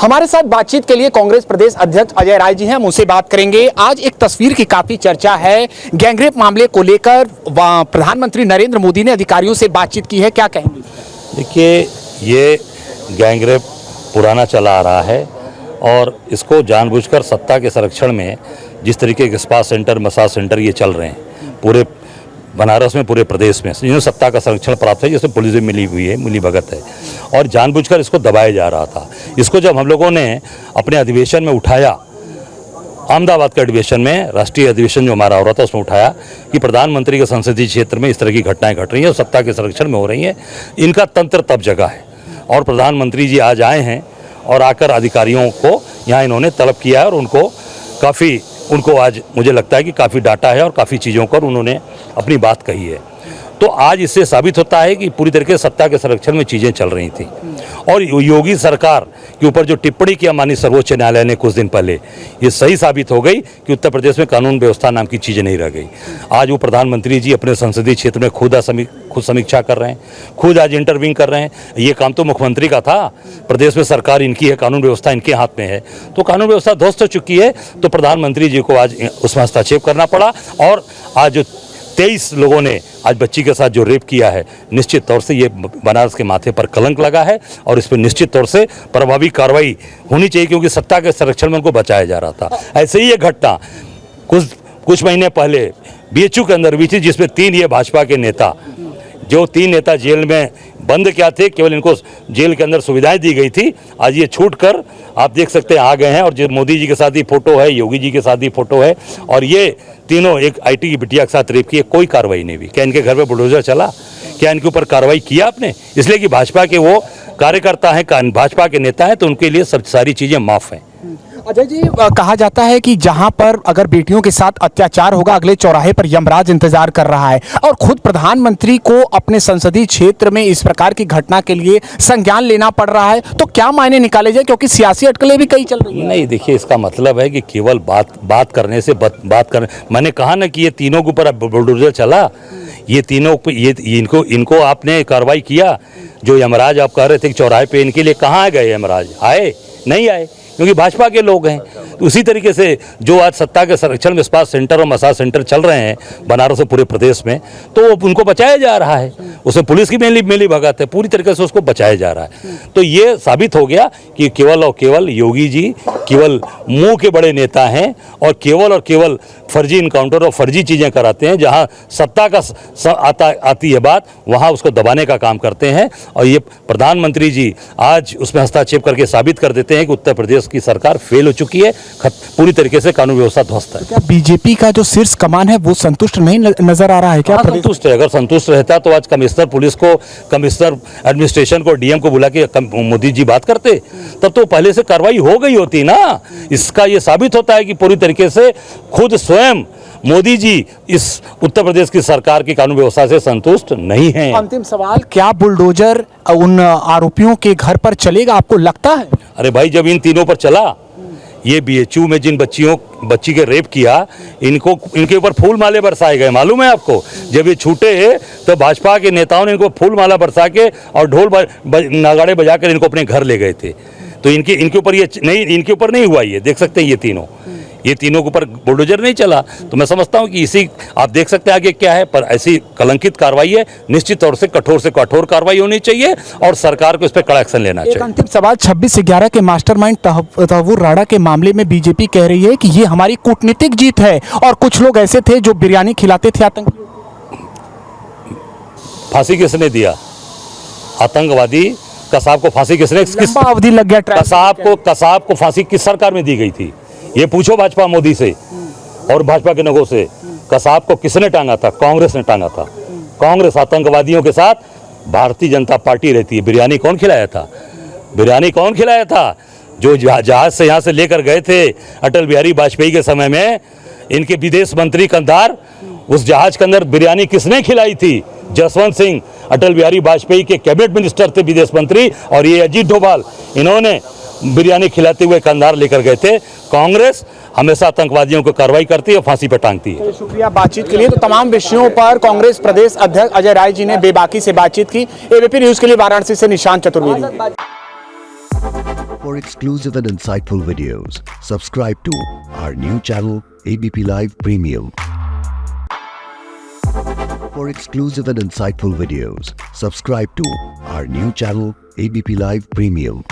हमारे साथ बातचीत के लिए कांग्रेस प्रदेश अध्यक्ष अजय राय जी हैं, हम उनसे बात करेंगे। आज एक तस्वीर की काफी चर्चा है, गैंगरेप मामले को लेकर प्रधानमंत्री नरेंद्र मोदी ने अधिकारियों से बातचीत की है, क्या कहेंगे? देखिए, ये गैंगरेप पुराना चला आ रहा है और इसको जानबूझकर सत्ता के संरक्षण में जिस तरीके के स्पा सेंटर, मसाज सेंटर ये चल रहे हैं पूरे बनारस में, पूरे प्रदेश में, जिन्होंने सत्ता का संरक्षण प्राप्त है, जिसमें पुलिस भी मिली हुई है, मिली भगत है और जानबूझकर इसको दबाया जा रहा था। इसको जब हम लोगों ने अपने अधिवेशन में उठाया, अहमदाबाद के अधिवेशन में, राष्ट्रीय अधिवेशन जो हमारा हो रहा था, उसमें उठाया कि प्रधानमंत्री के संसदीय क्षेत्र में इस तरह की घटनाएं घट रही हैं और सत्ता के संरक्षण में हो रही हैं, इनका तंत्र तब जगह है। और प्रधानमंत्री जी आज आए हैं और आकर अधिकारियों को यहाँ इन्होंने तलब किया है और उनको आज मुझे लगता है कि काफ़ी डाटा है और काफ़ी चीज़ों पर उन्होंने अपनी बात कही है। तो आज इससे साबित होता है कि पूरी तरीके से सत्ता के संरक्षण में चीज़ें चल रही थी। और योगी सरकार के ऊपर जो टिप्पणी किया माननीय सर्वोच्च न्यायालय ने कुछ दिन पहले, ये सही साबित हो गई कि उत्तर प्रदेश में कानून व्यवस्था नाम की चीज़ें नहीं रह गई। आज वो प्रधानमंत्री जी अपने संसदीय क्षेत्र में खुद समीक्षा कर रहे हैं, खुद आज इंटरव्यू कर रहे हैं। ये काम तो मुख्यमंत्री का था, प्रदेश में सरकार इनकी है, कानून व्यवस्था इनके हाथ में है, तो कानून व्यवस्था ध्वस्त हो चुकी है। तो प्रधानमंत्री जी को आज उसमें हस्तक्षेप करना पड़ा। और आज 23 लोगों ने आज बच्ची के साथ जो रेप किया है, निश्चित तौर से ये बनारस के माथे पर कलंक लगा है और इस पर निश्चित तौर से प्रभावी कार्रवाई होनी चाहिए, क्योंकि सत्ता के संरक्षण में उनको बचाया जा रहा था। ऐसे ही ये घटना कुछ महीने पहले बीएचयू के अंदर हुई थी, जिसमें 3 ये भाजपा के नेता, जो 3 नेता जेल में बंद क्या थे, केवल इनको जेल के अंदर सुविधाएं दी गई थी, आज ये छूट कर आप देख सकते हैं आ गए हैं। और जो मोदी जी के साथ ही फोटो है, योगी जी के साथ ही फोटो है, और ये तीनों एक आईटी की बिटिया के साथ रेप किए, कोई कार्रवाई नहीं हुई। क्या इनके घर पे बुलडोजर चला? क्या इनके ऊपर कार्रवाई किया आपने? इसलिए कि भाजपा के वो कार्यकर्ता हैं, भाजपा के नेता हैं, तो उनके लिए सब सारी चीज़ें माफ़ हैं। अजय जी, कहा जाता है कि जहां पर अगर बेटियों के साथ अत्याचार होगा, अगले चौराहे पर यमराज इंतजार कर रहा है, और खुद प्रधानमंत्री को अपने संसदीय क्षेत्र में इस प्रकार की घटना के लिए संज्ञान लेना पड़ रहा है, तो क्या मायने निकाले जाए? क्योंकि सियासी अटकलें भी कई चल रही हैं। नहीं, देखिए, इसका मतलब है कि केवल बात करने से बात करने, मैंने कहा ना कि ये तीनों के ऊपर बुलडोजर चला, ये तीनों इनको आपने कार्रवाई किया। जो यमराज आप कह रहे थे चौराहे पे, इनके लिए कहाँ गए यमराज? आए नहीं आए, क्योंकि भाजपा के लोग हैं। तो उसी तरीके से जो आज सत्ता के संरक्षण में स्पा सेंटर और मसाज सेंटर चल रहे हैं बनारस और पूरे प्रदेश में, तो उनको बचाया जा रहा है। उसमें पुलिस की मिली भगत है, पूरी तरीके से उसको बचाया जा रहा है। तो ये साबित हो गया कि केवल और केवल योगी जी केवल मुंह के बड़े नेता हैं और केवल फर्जी इनकाउंटर और फर्जी चीज़ें कराते हैं। जहाँ सत्ता का आती है बात, वहाँ उसको दबाने का काम करते हैं। और ये प्रधानमंत्री जी आज उसमें हस्तक्षेप करके साबित कर देते हैं कि उत्तर प्रदेश की सरकार फेल हो चुकी है, पूरी तरीके से कानून व्यवस्था ध्वस्त है। क्या बीजेपी का जो शीर्ष कमान है वो संतुष्ट नहीं नजर आ रहा है? क्या संतुष्ट है? अगर संतुष्ट रहता तो आज कमिश्नर पुलिस को, कमिश्नर एडमिनिस्ट्रेशन को, डीएम को बुला के मोदी जी बात करते, तब तो पहले से कार्रवाई हो गई होती ना। इसका ये साबित होता है कि पूरी तरीके से खुद स्वयं मोदी जी इस उत्तर प्रदेश की सरकार की कानून व्यवस्था से संतुष्ट नहीं हैं। अंतिम सवाल, क्या बुलडोजर उन आरोपियों के घर पर चलेगा, आपको लगता है? अरे भाई, जब इन तीनों पर चला, ये बीएचयू में जिन बच्ची के रेप किया, इनके ऊपर फूल माले बरसाए गए, मालूम है आपको? जब ये छूटे तो भाजपा के नेताओं ने इनको फूल माला बरसा के और ढोल नगाड़े बजाकर इनको अपने घर ले गए थे। तो इनके ऊपर नहीं हुआ। ये देख सकते हैं, ये तीनों के ऊपर बुलडोजर नहीं चला। तो मैं समझता हूं कि इसी आप देख सकते हैं आगे क्या है। पर ऐसी कलंकित कार्रवाई है, निश्चित तौर से कठोर कठोर कार्रवाई होनी चाहिए और सरकार को इस पर कड़ा एक्शन लेना चाहिए। अंतिम सवाल, 26/11 के मास्टरमाइंड तहव्वुर राणा के मामले में बीजेपी कह रही है कि ये हमारी कूटनीतिक जीत है और कुछ लोग ऐसे थे जो बिरयानी खिलाते थे आतंकियों। फांसी किसने दिया? आतंकवादी कसाब को फांसी किस अवधि लग गया? कसाब को फांसी किस सरकार में दी गई थी? ये पूछो भाजपा मोदी से और भाजपा के लोगों से। कसाब को किसने टांगा था? कांग्रेस ने टांगा था। कांग्रेस आतंकवादियों के साथ, भारतीय जनता पार्टी रहती है। बिरयानी कौन खिलाया था? बिरयानी कौन खिलाया था? जो जहाज से यहाँ से लेकर गए थे अटल बिहारी वाजपेयी के समय में, इनके विदेश मंत्री कंधार, उस जहाज के अंदर बिरयानी किसने खिलाई थी? जसवंत सिंह, अटल बिहारी वाजपेयी के कैबिनेट मिनिस्टर थे, विदेश मंत्री, और ये अजीत डोभाल, इन्होंने बिरयानी खिलाते हुए कंधार लेकर गए थे। कांग्रेस हमेशा आतंकवादियों को कार्रवाई करती है और फांसी पर टांगती है। शुक्रिया बातचीत के लिए। तो तमाम विषयों पर कांग्रेस प्रदेश अध्यक्ष अजय राय जी ने बेबाकी से बातचीत की। एबीपी न्यूज के लिए वाराणसी से Nishant Chaturvedi. For exclusive and insightful videos, subscribe to our new channel ABP Live Premium. For exclusive and insightful videos, subscribe to our new channel ABP Live Premium.